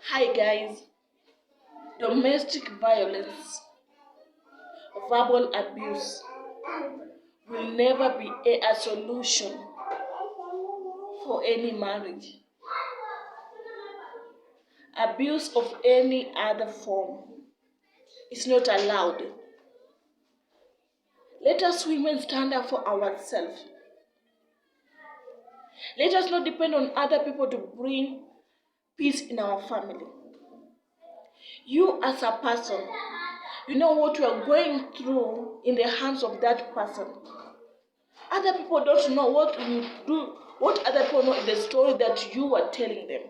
Hi guys, domestic violence, verbal abuse will never be a solution for any marriage. Abuse of any other form is not allowed. Let us women stand up for ourselves. Let us not depend on other people to bring peace in our family. You as a person, you know what you are going through in the hands of that person. Other people don't know what you do, what other people know in the story that you are telling them.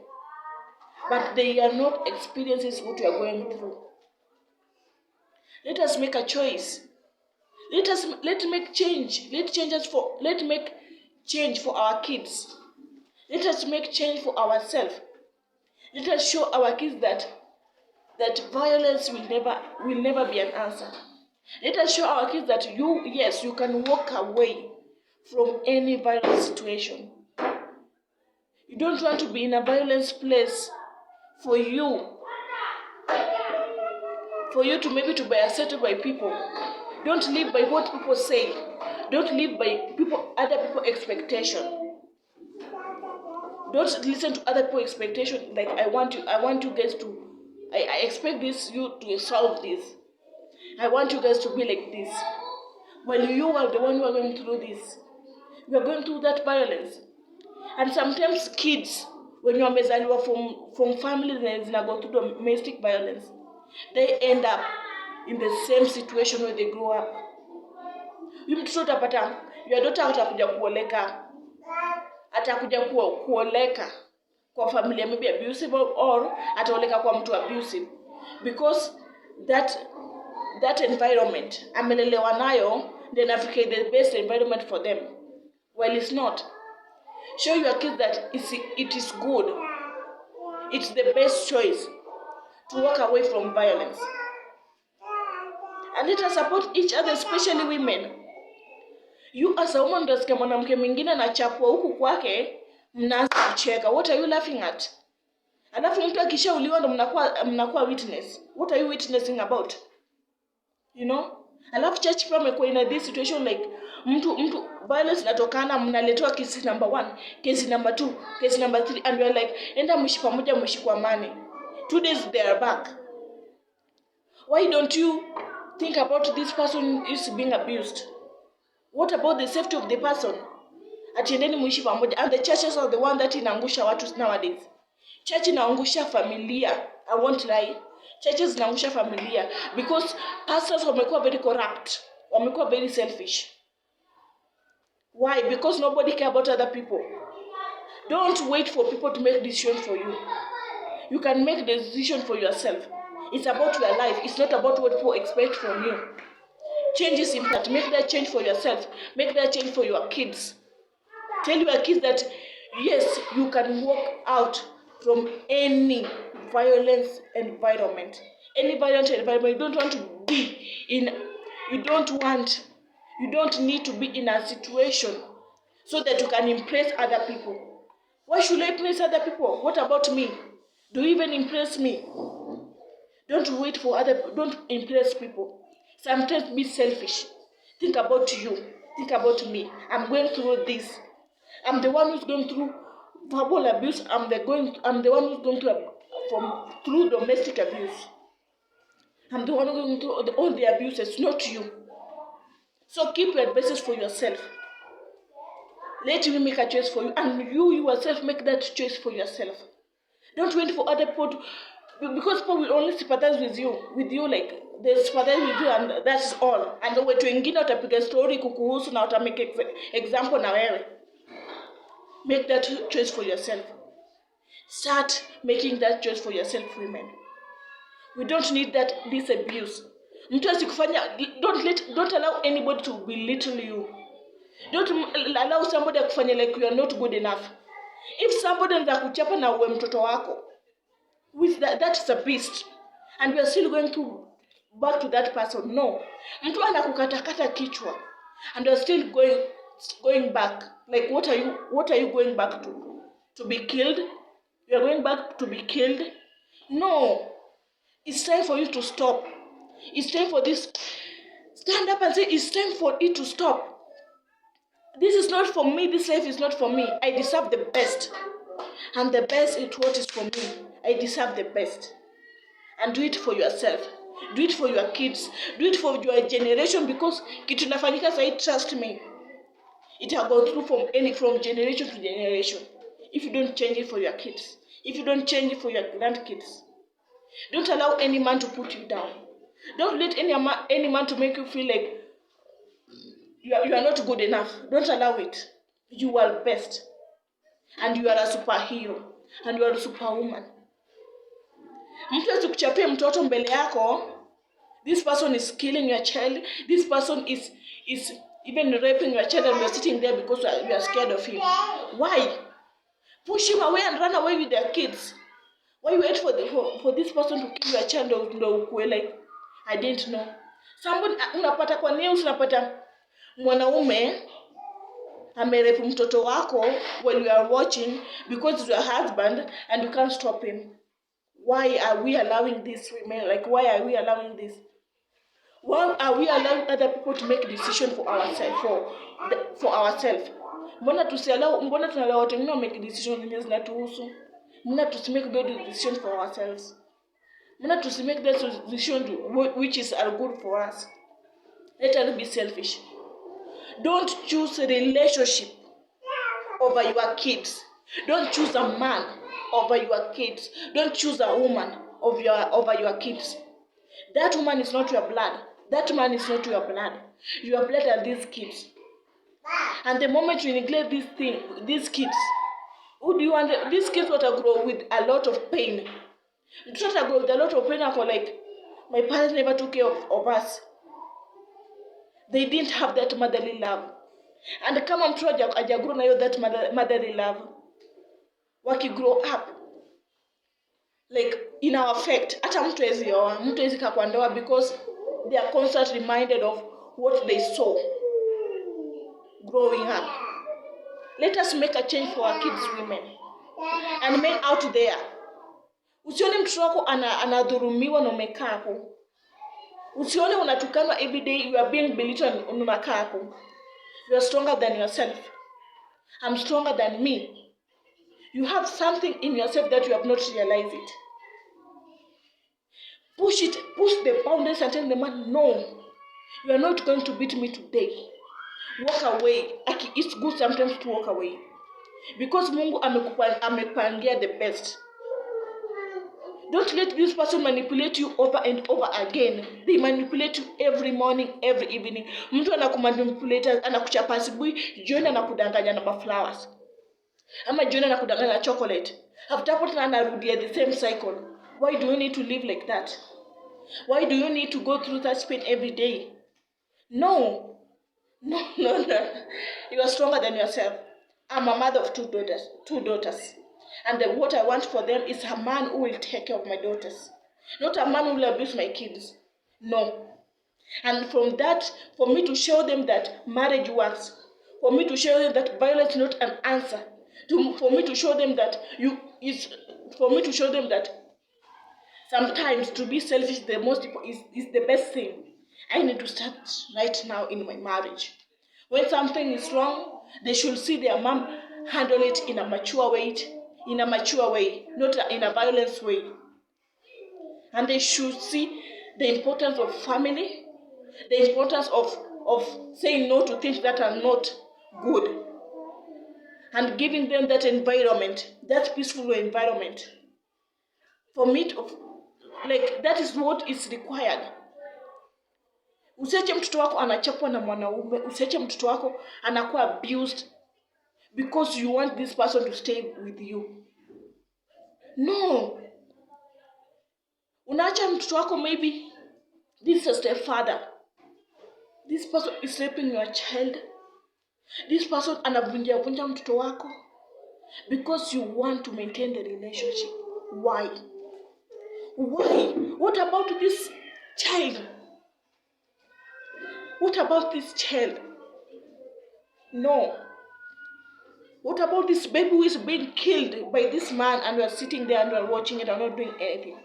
But they are not experiencing what you are going through. Let us make a choice. Let make change. Let make change for our kids. Let us make change for ourselves. Let us show our kids that violence will never be an answer. Let us show our kids that you can walk away from any violent situation. You don't want to be in a violence place for you to maybe to be accepted by people. Don't live by what people say. Don't live by other people expectation. Don't listen to other people expectation. Like I want you guys to, I expect you to solve this. I want you guys to be like this. Well, you are the one who are going through this. You are going through that violence. And sometimes kids, when you are mezaliwa from families that go through domestic violence, they end up in the same situation where they grow up. Huyu mtoto utapata your daughter atakuja kuoleka kwa familia maybe abusive or ataoleka kwa mtu abusive, because that environment amelelewa nayo then Africa is the best environment for them. Well, it's not. Show your kids that it is good. It's the best choice to walk away from violence. And let us support each other, especially women. You as a woman unasikia mwanamke mwingine anachapwa huku kwake, mnaanza kucheka. What are you laughing at? Alafu mtu akishauliwa ndo mnakuwa witness. What are you witnessing about? You know? Alafu church pia amekuwa in this situation like mtu violence inatokana, mnaletewa case number 1, case number 2, case number 3 and you are like enda mwishi pamoja, mwishi kwa amani. 2 days they are back. Why don't you think about this person is being abused? What about the safety of the person? Atiendeni mwishi pamoja. And the churches are the one that inaangusha watu nowadays. Church inaangusha familia. I won't lie. Churches inaangusha familia because pastors wamekuwa very corrupt. Wamekuwa very selfish. Why? Because nobody care about other people. Don't wait for people to make decisions for you. You can make the decision for yourself. It's about your life. It's not about what people expect from you. Change is important. Make that change for yourself. Make that change for your kids. Tell your kids that yes, you can walk out from any violence environment. Any violent environment. You don't want to be in. You don't need to be in a situation so that you can impress other people. Why should I impress other people? What about me? Do you even impress me? Don't wait for don't impress people. Sometimes be selfish. Think about you. Think about me. I'm going through this. I'm the one who's going through verbal abuse. I'm the one who's going through domestic abuse. I'm the one who's going through all the abuses, not you. So keep your advices for yourself. Let me make a choice for you, and you yourself make that choice for yourself. Don't wait for other people to, because people will only sympathize with you like they sympathize with you and that's all. And watu wengine watapiga story kukuhusu na watamake example na wewe. Make that choice for yourself. Start making that choice for yourself, women. We don't need this abuse. Mtu asikufanya, don't allow anybody to belittle you. Don't allow somebody kufanya like you are not good enough. If somebody anaanza kuchapa na uwe mtoto wako, with that's a beast, and we are still going back to that person. No, mtu anakukatakata kichwa and you are still going back. Like what are you going back to be killed? You are going back to be killed. No. It's time for you to stop. It's time for this. Stand up and say, it's time for it to stop. This is not for me. This life is not for me. I deserve the best. And the best is what is for me. I deserve the best. And do it for yourself. Do it for your kids. Do it for your generation, because kitu nafanyika sahi, trust me, it will go through from generation to generation. If you don't change it for your kids, if you don't change it for your grandkids, don't allow any man to put you down. Don't let any man to make you feel like you are not good enough. Don't allow it. You are best. And you are a superhero. And you are a superwoman. Mtu asikuchapie mtoto mbele yako. This person is killing your child. This person is even raping your child, and you are sitting there because you are scared of him. Why? Push him away and run away with their kids. Why wait for this person to kill your child? Like, I didn't know. Somebody unapata kwa news, unapata mwanaume amerepu mtoto wako while you are watching because it's your husband and you can't stop him. Why are we allowing this women? Like, why are we allowing this? Why are we allowing other people to make decisions for ourselves? For ourselves. Mbona tunalao watu wengine make decisions zenye zinatuhusu? Mbona tusimake those decisions for ourselves? Mbona tusimake those decisions which are good for us? Let us be selfish. Don't choose a relationship over your kids. Don't choose a man over your kids. Don't choose a woman over your kids. That woman is not your blood. That man is not your blood. Your blood are these kids. And the moment you neglect these kids, who do you want? These kids will grow with a lot of pain. It's not grow with a lot of pain. Like, my parents never took care of us. They didn't have that motherly love. And kama mtu hajagrow na hiyo that motherly love, waki grow up, like, ina affect. Hata mtu hawezi kaa kwa ndoa because they are constantly reminded of what they saw growing up. Let us make a change for our kids, women and men out there. Usione mtoto wako anadhurumiwa na umekaa hapo. Usione unatukanwa every day, you are being belittled unakaa hapo. You are stronger than yourself. I'm stronger than me. You have something in yourself that you have not realized it. Push the boundaries and tell the man, no, you are not going to beat me today. Walk away. It's good sometimes to walk away. Because Mungu amekupangia the best. Don't let this person manipulate you over and over again. They manipulate you every morning, every evening. Mtu anakumanipulate, anakuchapa asubuhi, jioni anakudanganya na flowers. Ama jioni anakudanganya na chocolate. After that anarudia the same cycle. Why do you need to live like that? Why do you need to go through that pain every day? No. You are stronger than yourself. I'm a mother of two daughters. And what I want for them is a man who will take care of my daughters. Not a man who will abuse my kids. No. And from that, for me to show them that marriage works, for me to show them that violence is not an answer, for me to show them that sometimes to be selfish is the best thing. I need to start right now in my marriage. When something is wrong, they should see their mom handle it in a mature way, not in a violent way. And they should see the importance of family, the importance of saying no to things that are not good, and giving them that environment, that peaceful environment. For me to, like, that is what is required. Usiache mtoto wako anachapwa na mwanaume, usiache mtoto wako anakuwa abused because you want this person to stay with you. No. Unaacha mtoto wako, maybe this is a stepfather. This person is raping your child. This person anavunja mtoto wako because you want to maintain the relationship. Why? What about this child? What about this child? No. What about this baby who is being killed by this man and we are sitting there and we are watching it and not doing anything?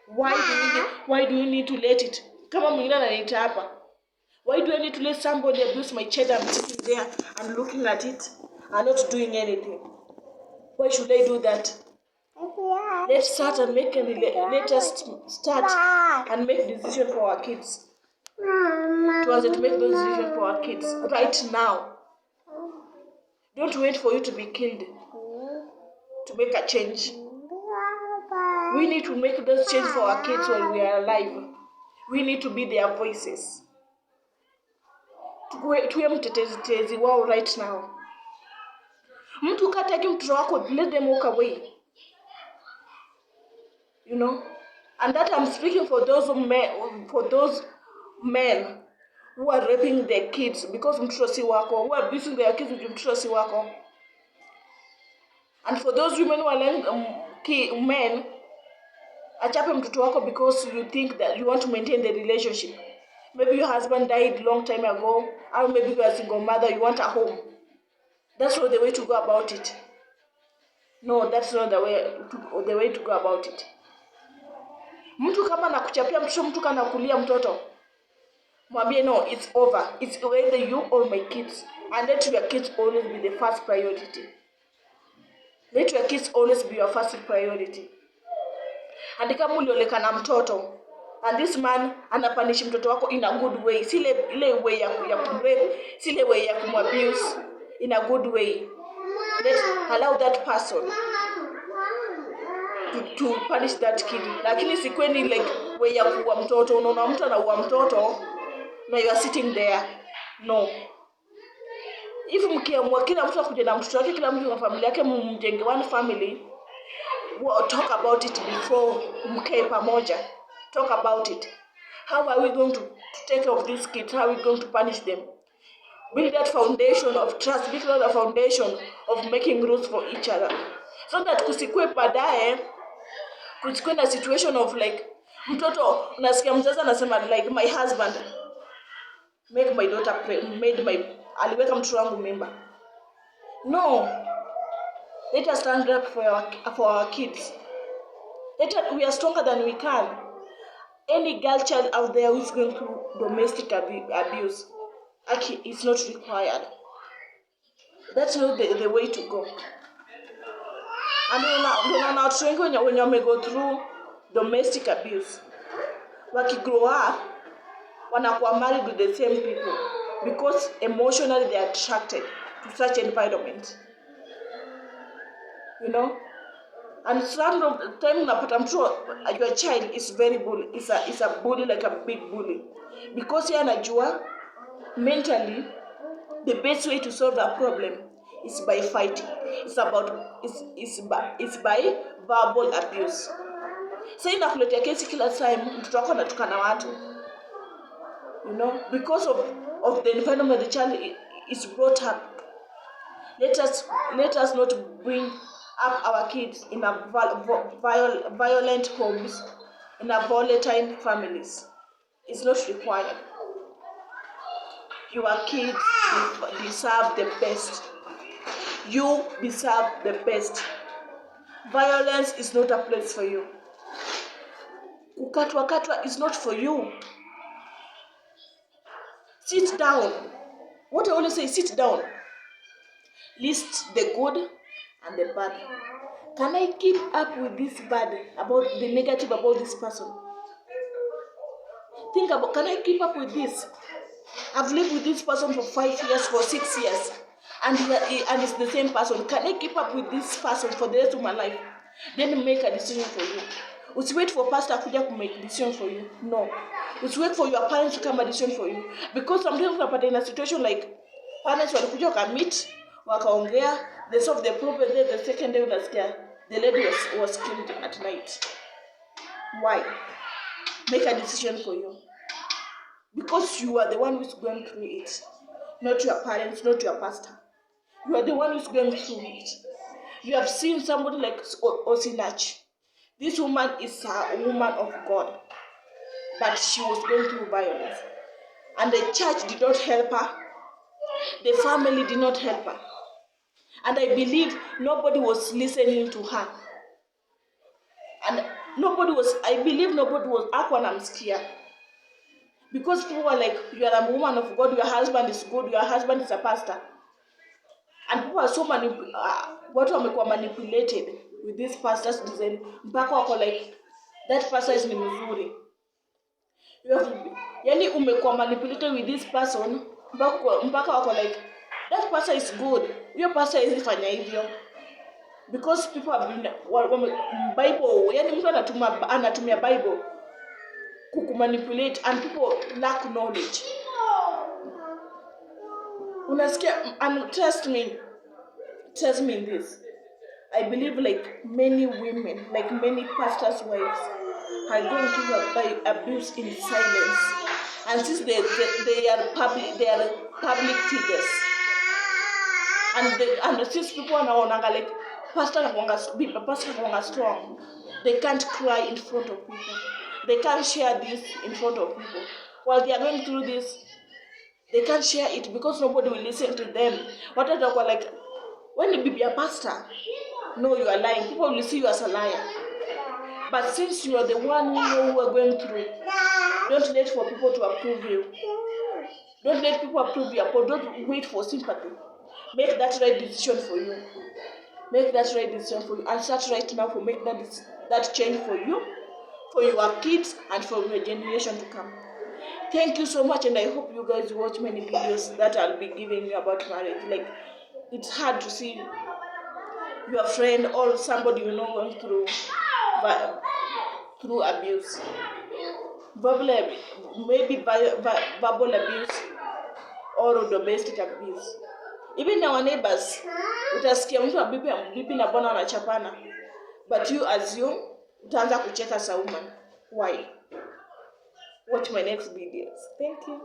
Why do you need to let it? Kama mwingine ananiita hapa. Why do I need to let somebody abuse my child? I'm sitting there and looking at it and not doing anything. Why should I do that? Let us start and make decision for our kids. To make those decisions for our kids right now. Don't wait for you to be killed to make a change. We need to make those changes for our kids while we are alive. We need to be their voices. Tuwe mtetezi wao right now. Mtu kataki mtoto wako, let them walk away. You know? And that I'm speaking for those men who are raping their kids because mtoto si wako, who are abusing their kids with mtoto si wako. And for those women who are letting men achape mtoto wako because you think that you want to maintain the relationship. Maybe your husband died long time ago, or maybe you are a single mother, you want a home. That's not the way to go about it. No, that's not the way to go about it. Mtu kama nakuchapia mtoto, mtu kana kulia mtoto, mwambie no, it's over. It's either you or my kids. And let your kids always be the first priority. Let your kids always be your first priority. And kama uliolekana mtoto, and this man anapanish mtoto wako in a good way, ile way ya kumrape, ile way ya kumabuse, in a good way. Allow that person to punish that kid. Lakini sikweni like way ya kuua mtoto, unaona mtu anaua mtoto na you are sitting there. No. If mkiamua kila mtu akuje na mtoto wake, kila mtu na familia yake, mjenge one family, we'll talk about it before mkae pamoja. Talk about it. How are we going to take care of these kids? How are we going to punish them? Build that foundation of trust. Build that foundation of making rules for each other. So that kusikwe baadaye, kusikwe na situation of like, mtoto, unasikia mzazi anasema like, my husband make my daughter aliweka mtoto wangu mimba. No. Let us stand up for our kids. We are stronger than we can. Any girl child out there who is going through domestic abuse, it's not required. That's not the way to go. And when you go through domestic abuse, when you grow up, wanakuwa married with the same people because emotionally they are attracted to such environment. You know? And some of the time your child is very bully, is a bully, like a big bully. Because he anajua mentally the best way to solve that problem is by fighting. It's by verbal abuse. Sasa inakuletea kesi kila time mtoto wako anatukana watu. You know, because of the environment the child is brought up. Let us not bring up our kids in a violent homes, in a volatile families. It's not required. Your kids deserve the best. You deserve the best. Violence is not a place for you. Kukatwa is not for you. Sit down. What I always say, sit down. List the good and the bad. Can I keep up with this bad, about the negative about this person? Think about, can I keep up with this? I've lived with this person for 5 years, for 6 years, and it's the same person. Can I keep up with this person for the rest of my life? Then make a decision for you. Usiwait for pastor kuja to make a decision for you. No. Usiwait for your parents to come a decision for you. Because sometimes unapata in a situation like parents walikuja wakamit, wakaongea, they solve the problem, then the second day unasikia the lady was killed at night. Why? Make a decision for you. Because you are the one who's going through it. Not your parents, not your pastor. You are the one who's going through it. You have seen somebody like Osinach. This woman is a woman of God. But she was going through violence. And the church did not help her. The family did not help her. And I believe nobody was listening to her. And I believe nobody was anamsikia. Because people were like, you are a woman of God, your husband is good, your husband is a pastor. And people are so watu wamekuwa manipulated with this pastor's design. Mpaka wako like, that pastor is ni mzuri. Yani umekuwa manipulated with this person, mpaka wako like, that pastor is good, huyo pastor hizi fanya hivyo. Because people have been, Bible, yani mtu anatumia Bible kukumanipulate, and people lack knowledge. Unasikia, and trust me in this, I believe like many women, like many pastors' wives are going through abuse in silence. And since they are public figures, and since people are like, pastor anakuanga strong, they can't cry in front of people, they can't share this in front of people. While they are going through this, they can't share it because nobody will listen to them. What are they like? When you be a pastor, no, you are lying. People will see you as a liar. But since you are the one who know who are going through, don't wait for people to approve you. Don't let people approve you. Don't wait for sympathy. Make that right decision for you. Make that right decision for you. And start right now for make that change for you, for your kids, and for your generation to come. Thank you so much, and I hope you guys watch many videos that I'll be giving you about marriage. Like, it's hard to see your friend or somebody you know going through abuse, maybe verbal abuse or domestic abuse. Even our neighbors, utasikia mtu bibi na bwana wanachapana, but you assume utaanza kucheka as a woman. Why? Watch my next videos. Thank you.